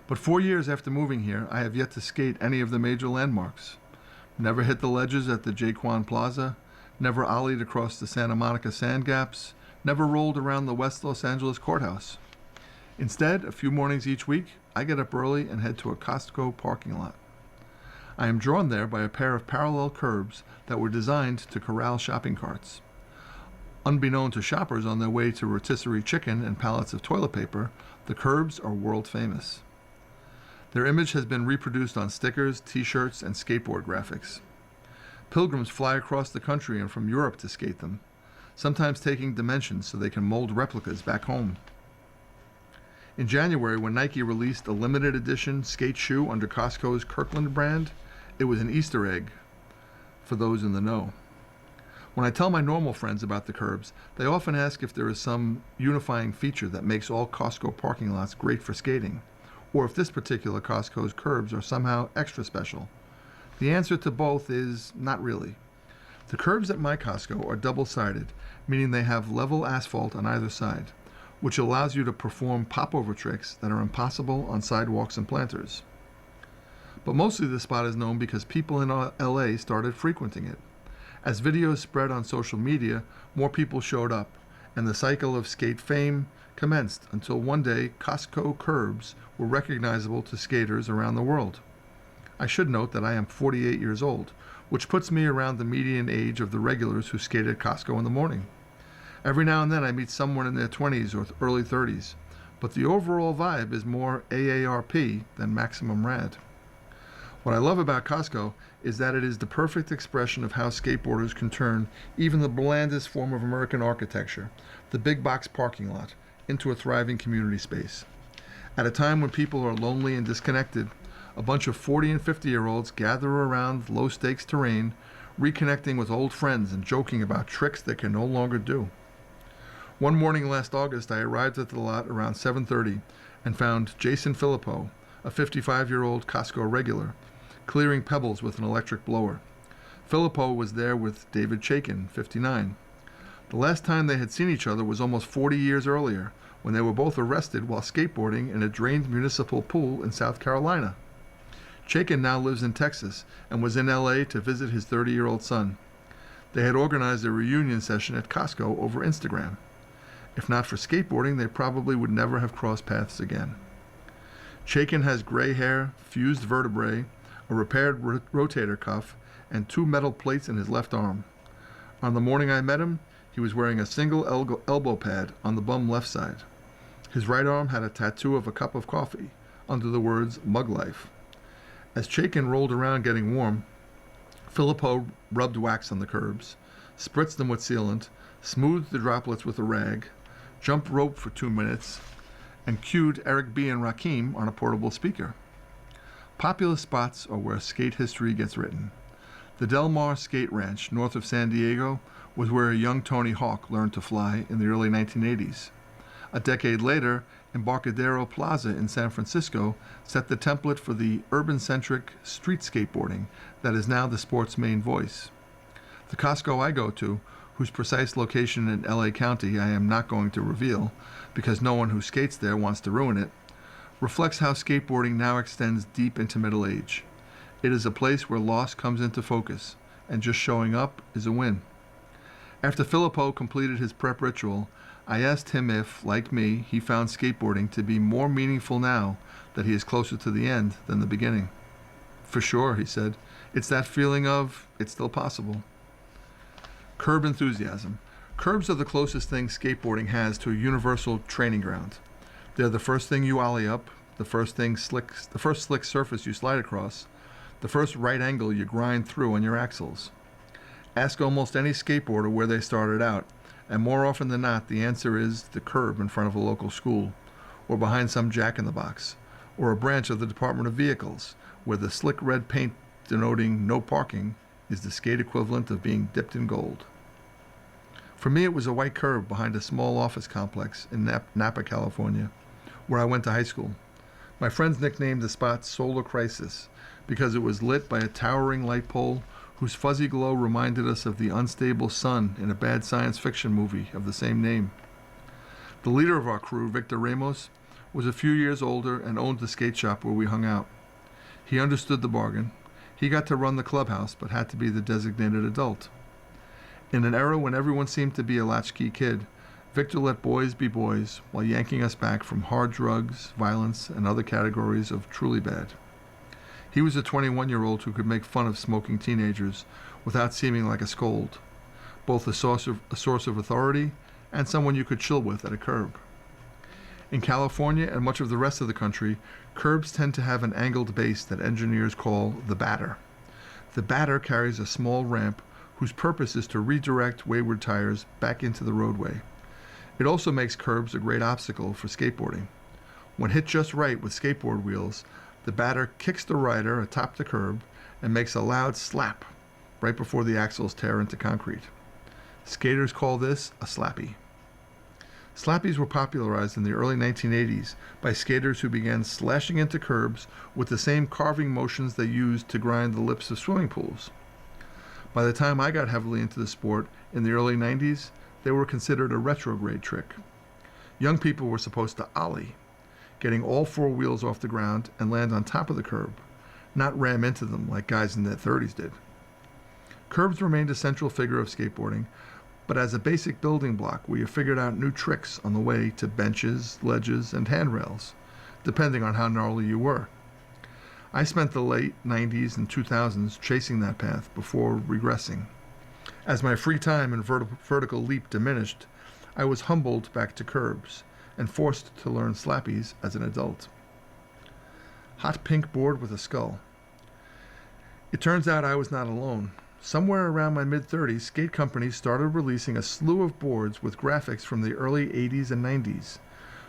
But 4 years after moving here, I have yet to skate any of the major landmarks. Never hit the ledges at the Jaquan Plaza, never ollied across the Santa Monica sand gaps, never rolled around the West Los Angeles courthouse. Instead, a few mornings each week, I get up early and head to a Costco parking lot. I am drawn there by a pair of parallel curbs that were designed to corral shopping carts. Unbeknown to shoppers on their way to rotisserie chicken and pallets of toilet paper, the curbs are world famous. Their image has been reproduced on stickers, t-shirts, and skateboard graphics. Pilgrims fly across the country and from Europe to skate them, sometimes taking dimensions so they can mold replicas back home. In January, when Nike released a limited edition skate shoe under Costco's Kirkland brand, it was an Easter egg for those in the know. When I tell my normal friends about the curbs, they often ask if there is some unifying feature that makes all Costco parking lots great for skating, or if this particular Costco's curbs are somehow extra special. The answer to both is not really. The curbs at my Costco are double-sided, meaning they have level asphalt on either side, which allows you to perform popover tricks that are impossible on sidewalks and planters. But mostly the spot is known because people in LA started frequenting it. As videos spread on social media, more people showed up, and the cycle of skate fame commenced until one day Costco curbs were recognizable to skaters around the world. I should note that I am 48 years old, which puts me around the median age of the regulars who skate at Costco in the morning. Every now and then I meet someone in their 20s or early 30s, but the overall vibe is more AARP than Maximum Rad. What I love about Costco is that it is the perfect expression of how skateboarders can turn even the blandest form of American architecture, the big box parking lot, into a thriving community space. At a time when people are lonely and disconnected, a bunch of 40 and 50-year-olds gather around low-stakes terrain, reconnecting with old friends and joking about tricks they can no longer do. One morning last August, I arrived at the lot around 7:30 and found Jason Filippo, a 55-year-old Costco regular, clearing pebbles with an electric blower. Filippo was there with David Chaikin, 59. The last time they had seen each other was almost 40 years earlier, when they were both arrested while skateboarding in a drained municipal pool in South Carolina. Chaikin now lives in Texas and was in LA to visit his 30-year-old son. They had organized a reunion session at Costco over Instagram. If not for skateboarding, they probably would never have crossed paths again. Chaikin has gray hair, fused vertebrae, a repaired rotator cuff, and 2 metal plates in his left arm. On the morning I met him, He was wearing a single elbow pad on the bum left side. His right arm had a tattoo of a cup of coffee under the words Mug Life. As Chaikin rolled around getting warm, Filippo rubbed wax on the curbs, spritzed them with sealant, smoothed the droplets with a rag, jumped rope for 2 minutes, and cued Eric B. and Rakim on a portable speaker. Popular spots are where skate history gets written. The Del Mar Skate Ranch, north of San Diego, was where a young Tony Hawk learned to fly in the early 1980s. A decade later, Embarcadero Plaza in San Francisco set the template for the urban-centric street skateboarding that is now the sport's main voice. The Costco I go to, whose precise location in LA County I am not going to reveal because no one who skates there wants to ruin it, reflects how skateboarding now extends deep into middle age. It is a place where loss comes into focus, and just showing up is a win. After Filippo completed his prep ritual, I asked him if, like me, he found skateboarding to be more meaningful now that he is closer to the end than the beginning. For sure, he said. It's that feeling of, it's still possible. Curb enthusiasm. Curbs are the closest thing skateboarding has to a universal training ground. They're the first thing you ollie up, the first slick surface you slide across, the first right angle you grind through on your axles. Ask almost any skateboarder where they started out, and more often than not, the answer is the curb in front of a local school, or behind some jack-in-the-box, or a branch of the Department of Vehicles, where the slick red paint denoting no parking is the skate equivalent of being dipped in gold. For me, it was a white curb behind a small office complex in Napa, California, where I went to high school. My friends nicknamed the spot Solar Crisis because it was lit by a towering light pole whose fuzzy glow reminded us of the unstable sun in a bad science fiction movie of the same name. The leader of our crew, Victor Ramos, was a few years older and owned the skate shop where we hung out. He understood the bargain. He got to run the clubhouse but had to be the designated adult. In an era when everyone seemed to be a latchkey kid, Victor let boys be boys while yanking us back from hard drugs, violence, and other categories of truly bad. He was a 21-year-old who could make fun of smoking teenagers without seeming like a scold, both a source of authority and someone you could chill with at a curb. In California and much of the rest of the country, curbs tend to have an angled base that engineers call the batter. The batter carries a small ramp whose purpose is to redirect wayward tires back into the roadway. It also makes curbs a great obstacle for skateboarding. When hit just right with skateboard wheels, the batter kicks the rider atop the curb and makes a loud slap right before the axles tear into concrete. Skaters call this a slappy. Slappies were popularized in the early 1980s by skaters who began slashing into curbs with the same carving motions they used to grind the lips of swimming pools. By the time I got heavily into the sport in the early 90s, they were considered a retrograde trick. Young people were supposed to ollie, getting all four wheels off the ground and land on top of the curb, not ram into them like guys in their 30s did. Curbs remained a central figure of skateboarding, but as a basic building block, we have figured out new tricks on the way to benches, ledges, and handrails, depending on how gnarly you were. I spent the late 90s and 2000s chasing that path before regressing. As my free time and vertical leap diminished, I was humbled back to curbs and forced to learn slappies as an adult. Hot pink board with a skull. It turns out I was not alone. Somewhere around my mid-30s, skate companies started releasing a slew of boards with graphics from the early 80s and 90s.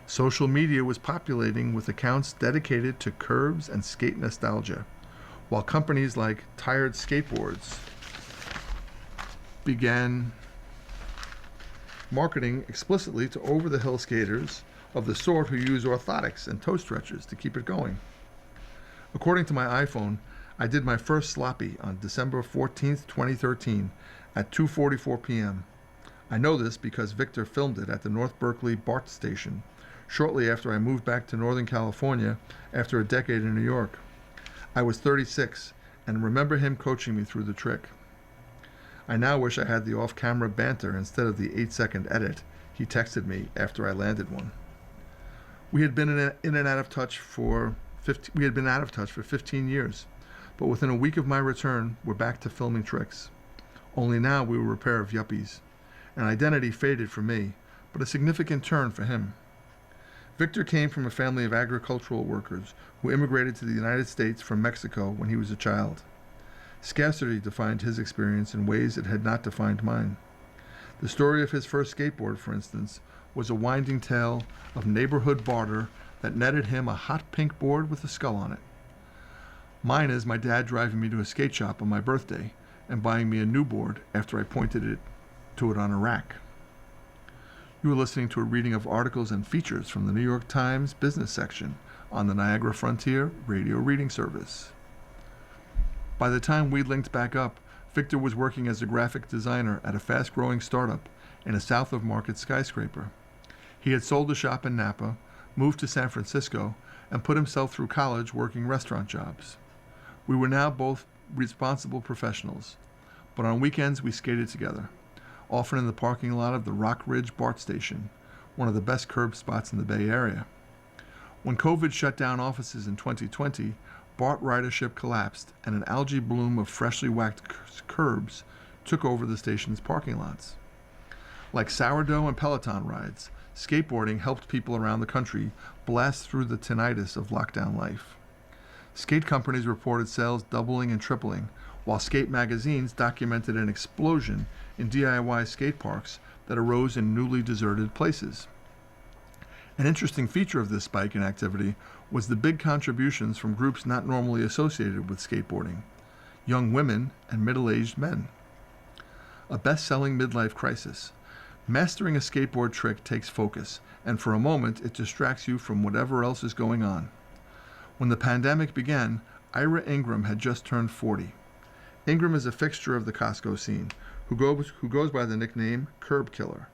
Social media was populating with accounts dedicated to curbs and skate nostalgia, while companies like Tired Skateboards began marketing explicitly to over-the-hill skaters of the sort who use orthotics and toe stretchers to keep it going. According to my iPhone, I did my first sloppy on December 14th, 2013 at 2:44 p.m. I know this because Victor filmed it at the North Berkeley BART station shortly after I moved back to Northern California after a decade in New York. I was 36 and remember him coaching me through the trick. I now wish I had the off-camera banter instead of the 8-second edit he texted me after I landed one. We had been in and out of touch for 15 years, but within a week of my return, we're back to filming tricks. Only now we were a pair of yuppies, An identity faded for me, but a significant turn for him. Victor came from a family of agricultural workers who immigrated to the United States from Mexico when he was a child. Scarcity defined his experience in ways it had not defined mine. The story of his first skateboard, for instance, was a winding tale of neighborhood barter that netted him a hot pink board with a skull on it. Mine is my dad driving me to a skate shop on my birthday and buying me a new board after I pointed to it on a rack. You are listening to a reading of articles and features from the New York Times business section on the Niagara Frontier Radio Reading Service. By the time we linked back up, Victor was working as a graphic designer at a fast-growing startup in a South of Market skyscraper. He had sold a shop in Napa, moved to San Francisco, and put himself through college working restaurant jobs. We were now both responsible professionals, but on weekends we skated together, often in the parking lot of the Rock Ridge BART station, one of the best curb spots in the Bay Area. When COVID shut down offices in 2020, BART ridership collapsed and an algae bloom of freshly whacked curbs took over the station's parking lots. Like sourdough and Peloton rides, skateboarding helped people around the country blast through the tinnitus of lockdown life. Skate companies reported sales doubling and tripling, while skate magazines documented an explosion in DIY skate parks that arose in newly deserted places. An interesting feature of this spike in activity was the big contributions from groups not normally associated with skateboarding: young women and middle-aged men. A best-selling midlife crisis. Mastering a skateboard trick takes focus, and for a moment it distracts you from whatever else is going on. When the pandemic began, Ira Ingram had just turned 40. Ingram is a fixture of the Costco scene, who goes by the nickname Curb Killer.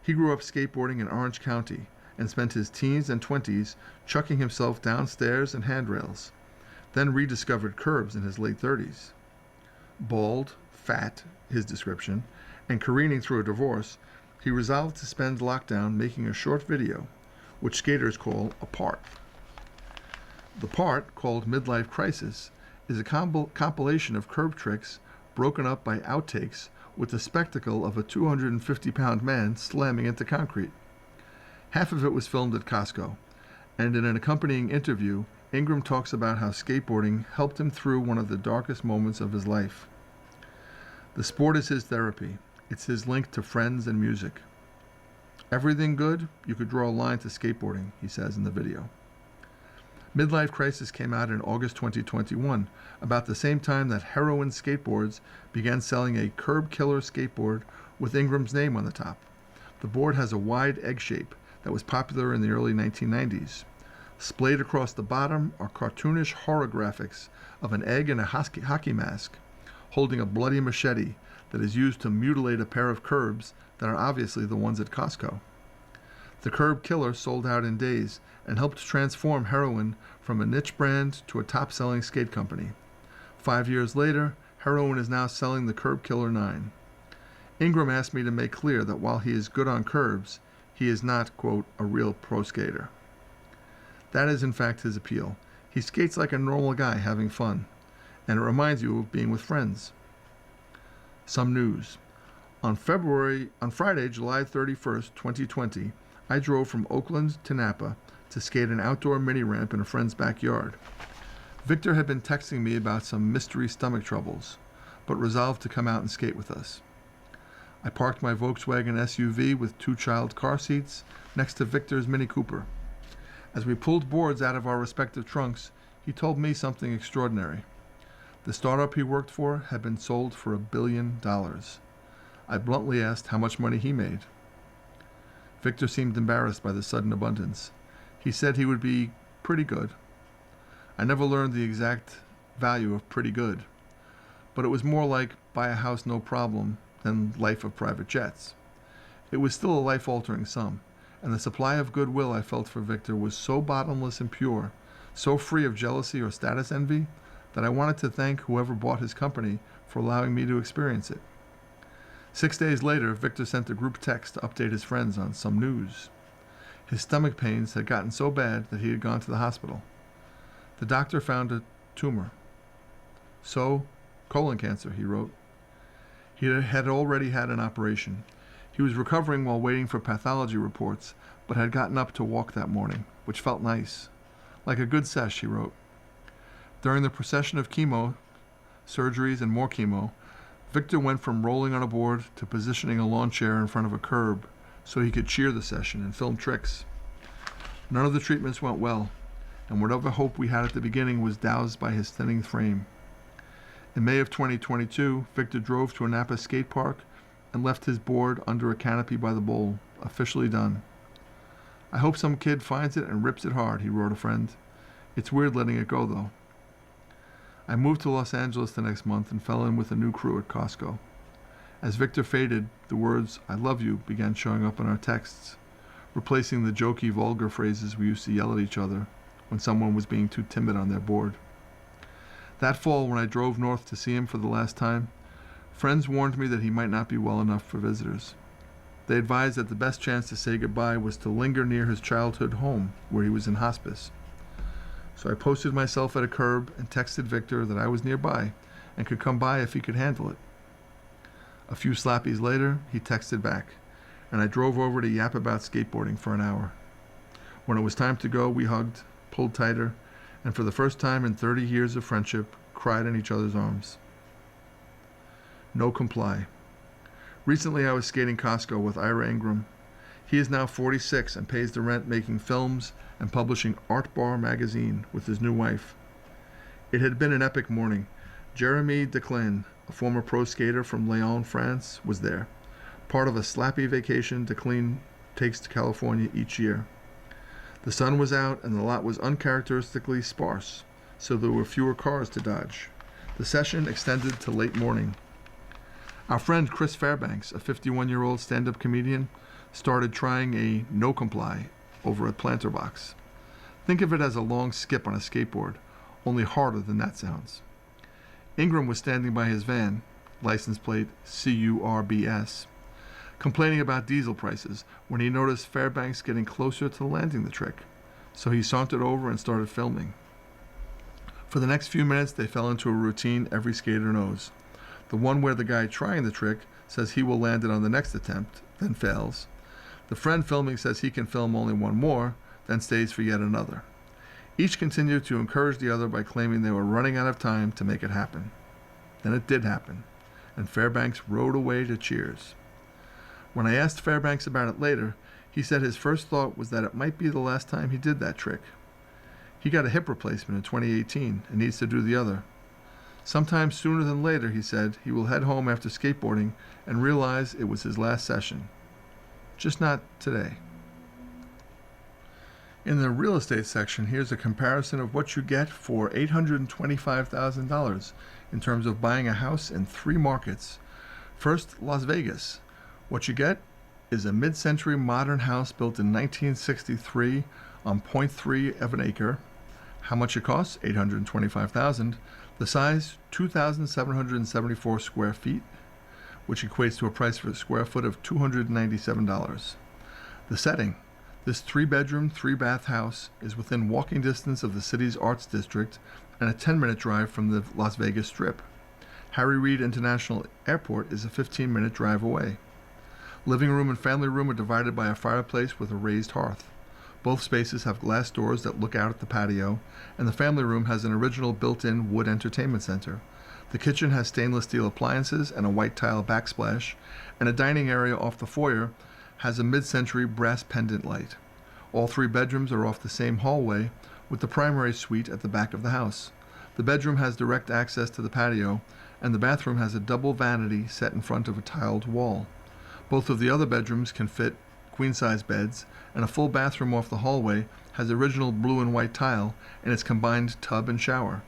He grew up skateboarding in Orange County and spent his teens and 20s chucking himself down stairs and handrails, then rediscovered curbs in his late 30s. Bald, fat, his description, and careening through a divorce, he resolved to spend lockdown making a short video, which skaters call a part. The part, called Midlife Crisis, is a compilation of curb tricks broken up by outtakes with the spectacle of a 250-pound man slamming into concrete. Half of it was filmed at Costco, and in an accompanying interview, Ingram talks about how skateboarding helped him through one of the darkest moments of his life. The sport is his therapy. It's his link to friends and music. Everything good, you could draw a line to skateboarding, he says in the video. Midlife Crisis came out in August 2021, about the same time that Heroin Skateboards began selling a Curb Killer skateboard with Ingram's name on the top. The board has a wide egg shape that was popular in the early 1990s. Splayed across the bottom are cartoonish horror graphics of an egg in a hockey mask, holding a bloody machete that is used to mutilate a pair of curbs that are obviously the ones at Costco. The Curb Killer sold out in days and helped transform Heroin from a niche brand to a top-selling skate company. 5 years later, Heroin is now selling the Curb Killer 9. Ingram asked me to make clear that while he is good on curbs, he is not, quote, a real pro skater. That is in fact his appeal. He skates like a normal guy having fun, and it reminds you of being with friends. Some news. On Friday, July 31st, 2020, I drove from Oakland to Napa to skate an outdoor mini ramp in a friend's backyard. Victor had been texting me about some mystery stomach troubles, but resolved to come out and skate with us. I parked my Volkswagen SUV with 2 child car seats next to Victor's Mini Cooper. As we pulled boards out of our respective trunks, he told me something extraordinary. The startup he worked for had been sold for $1 billion. I bluntly asked how much money he made. Victor seemed embarrassed by the sudden abundance. He said he would be pretty good. I never learned the exact value of pretty good, but it was more like buy a house no problem than life of private jets. It was still a life-altering sum, and the supply of goodwill I felt for Victor was so bottomless and pure, so free of jealousy or status envy, that I wanted to thank whoever bought his company for allowing me to experience it. 6 days later, Victor sent a group text to update his friends on some news. His stomach pains had gotten so bad that he had gone to the hospital. The doctor found a tumor. So, colon cancer, he wrote. He had already had an operation. He was recovering while waiting for pathology reports, but had gotten up to walk that morning, which felt nice. Like a good sesh, he wrote. During the procession of chemo, surgeries, and more chemo, Victor went from rolling on a board to positioning a lawn chair in front of a curb so he could cheer the session and film tricks. None of the treatments went well, and whatever hope we had at the beginning was doused by his thinning frame. In May of 2022, Victor drove to a Napa skate park and left his board under a canopy by the bowl, officially done. I hope some kid finds it and rips it hard, he wrote a friend. It's weird letting it go, though. I moved to Los Angeles the next month and fell in with a new crew at Costco. As Victor faded, the words, "I love you," began showing up in our texts, replacing the jokey, vulgar phrases we used to yell at each other when someone was being too timid on their board. That fall, when I drove north to see him for the last time, friends warned me that he might not be well enough for visitors. They advised that the best chance to say goodbye was to linger near his childhood home, where he was in hospice. So I posted myself at a curb and texted Victor that I was nearby and could come by if he could handle it. A few slappies later, he texted back, and I drove over to yap about skateboarding for an hour. When it was time to go, we hugged, pulled tighter, and for the first time in 30 years of friendship, cried in each other's arms. No comply. Recently I was skating Costco with Ira Ingram. He is now 46 and pays the rent making films and publishing Art Bar magazine with his new wife. It had been an epic morning. Jeremy Declin, a former pro skater from Lyon, France, was there, part of a slappy vacation Declin takes to California each year. The sun was out and the lot was uncharacteristically sparse, so there were fewer cars to dodge. The session extended to late morning. Our friend Chris Fairbanks, a 51-year-old stand-up comedian, started trying a no comply over at Planter Box. Think of it as a long skip on a skateboard, only harder than that sounds. Ingram was standing by his van, license plate CURBS, complaining about diesel prices when he noticed Fairbanks getting closer to landing the trick, so he sauntered over and started filming. For the next few minutes, they fell into a routine every skater knows. The one where the guy trying the trick says he will land it on the next attempt, then fails. The friend filming says he can film only one more, then stays for yet another. Each continued to encourage the other by claiming they were running out of time to make it happen. Then it did happen, and Fairbanks rode away to cheers. When I asked Fairbanks about it later, he said his first thought was that it might be the last time he did that trick. He got a hip replacement in 2018 and needs to do the other. Sometime sooner than later, he said, he will head home after skateboarding and realize it was his last session. Just not today. In the real estate section, here's a comparison of what you get for $825,000 in terms of buying a house in 3 markets. First, Las Vegas. What you get is a mid-century modern house built in 1963 on 0.3 of an acre. How much it costs? $825,000. The size, 2,774 square feet, which equates to a price per square foot of $297. The setting. This 3-bedroom, 3-bath house is within walking distance of the city's arts district and a 10-minute drive from the Las Vegas Strip. Harry Reid International Airport is a 15-minute drive away. Living room and family room are divided by a fireplace with a raised hearth. Both spaces have glass doors that look out at the patio, and the family room has an original built-in wood entertainment center. The kitchen has stainless steel appliances and a white tile backsplash, and a dining area off the foyer has a mid-century brass pendant light. All 3 bedrooms are off the same hallway, with the primary suite at the back of the house. The bedroom has direct access to the patio, and the bathroom has a double vanity set in front of a tiled wall. Both of the other bedrooms can fit queen-size beds, and a full bathroom off the hallway has original blue and white tile in its combined tub and shower.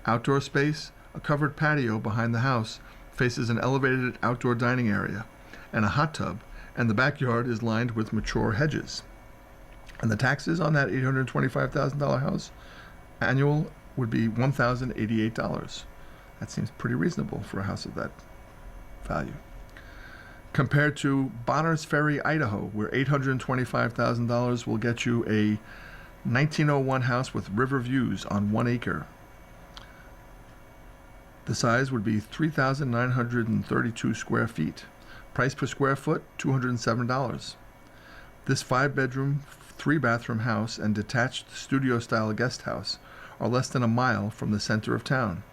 Outdoor space, a covered patio behind the house faces an elevated outdoor dining area and a hot tub, and the backyard is lined with mature hedges. And the taxes on that $825,000 house annual would be $1,088. That seems pretty reasonable for a house of that value. Compared to Bonners Ferry, Idaho, where $825,000 will get you a 1901 house with river views on 1 acre. The size would be 3,932 square feet. Price per square foot, $207. This 5-bedroom, 3-bathroom house and detached studio-style guest house are less than a mile from the center of town.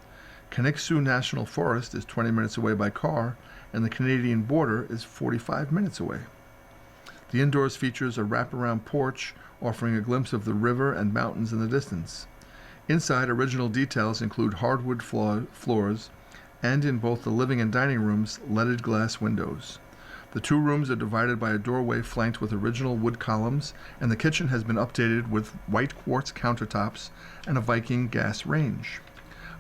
Canuck-Soo National Forest is 20 minutes away by car, and the Canadian border is 45 minutes away. The indoors features a wraparound porch offering a glimpse of the river and mountains in the distance. Inside, original details include hardwood floors, and in both the living and dining rooms, leaded glass windows. The 2 rooms are divided by a doorway flanked with original wood columns, and the kitchen has been updated with white quartz countertops and a Viking gas range.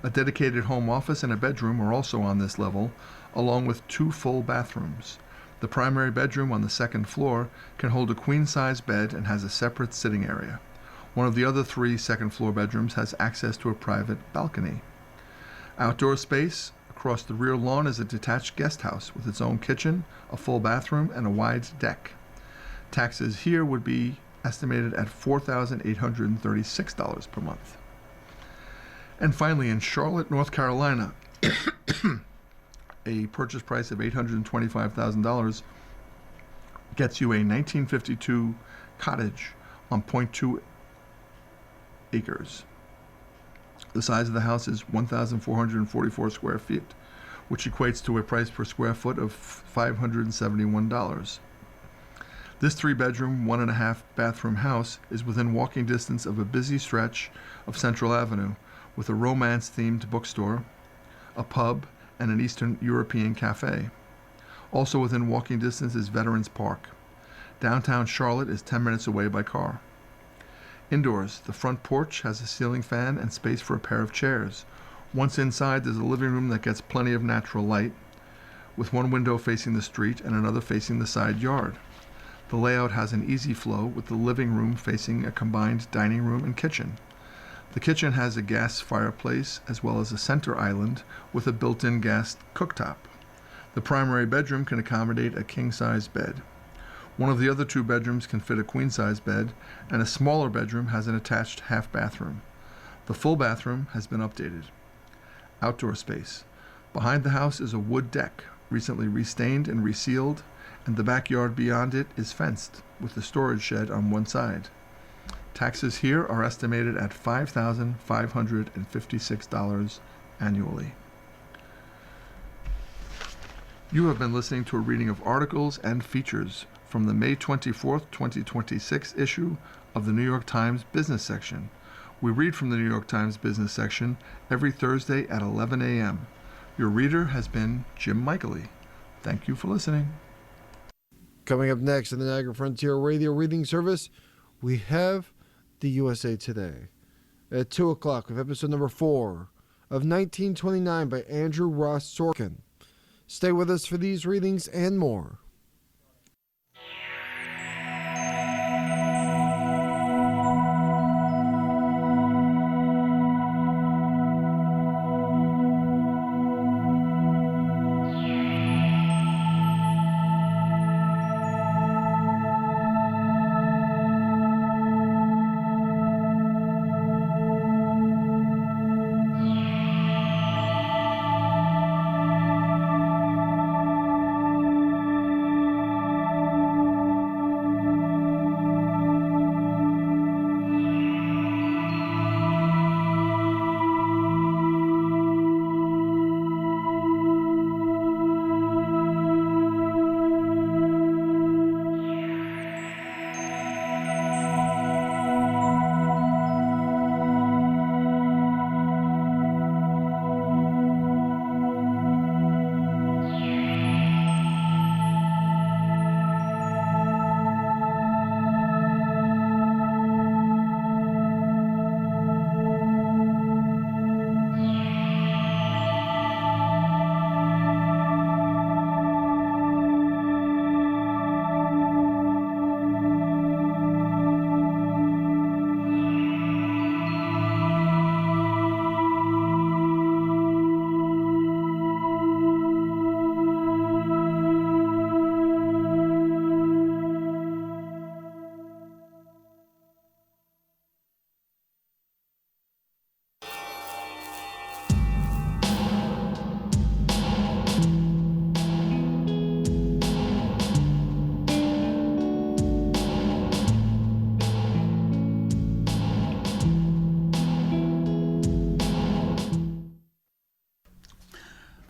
A dedicated home office and a bedroom are also on this level, along with 2 full bathrooms. The primary bedroom on the 2nd floor can hold a queen-size bed and has a separate sitting area. One of the other 3 second-floor bedrooms has access to a private balcony. Outdoor space. Across the rear lawn is a detached guest house with its own kitchen, a full bathroom, and a wide deck. Taxes here would be estimated at $4,836 per month. And finally, in Charlotte, North Carolina, a purchase price of $825,000 gets you a 1952 cottage on 0.2 acres. The size of the house is 1,444 square feet, which equates to a price per square foot of $571. This 3-bedroom, 1.5-bathroom house is within walking distance of a busy stretch of Central Avenue with a romance-themed bookstore, a pub, and an Eastern European cafe. Also within walking distance is Veterans Park. Downtown Charlotte is 10 minutes away by car. Indoors, the front porch has a ceiling fan and space for a pair of chairs. Once inside, there's a living room that gets plenty of natural light, with one window facing the street and another facing the side yard. The layout has an easy flow, with the living room facing a combined dining room and kitchen. The kitchen has a gas fireplace as well as a center island with a built-in gas cooktop. The primary bedroom can accommodate a king-size bed. One of the other 2 bedrooms can fit a queen-size bed, and a smaller bedroom has an attached half-bathroom. The full bathroom has been updated. Outdoor space. Behind the house is a wood deck, recently restained and resealed, and the backyard beyond it is fenced, with a storage shed on one side. Taxes here are estimated at $5,556 annually. You have been listening to a reading of articles and features from the May 24th, 2026 issue of the New York Times Business Section. We read from the New York Times Business Section every Thursday at 11 a.m. Your reader has been Jim Michaely. Thank you for listening. Coming up next on the Niagara Frontier Radio Reading Service, we have the USA Today. At 2 o'clock with episode number 4 of 1929 by Andrew Ross Sorkin. Stay with us for these readings and more.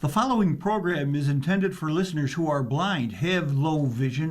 The following program is intended for listeners who are blind, have low vision,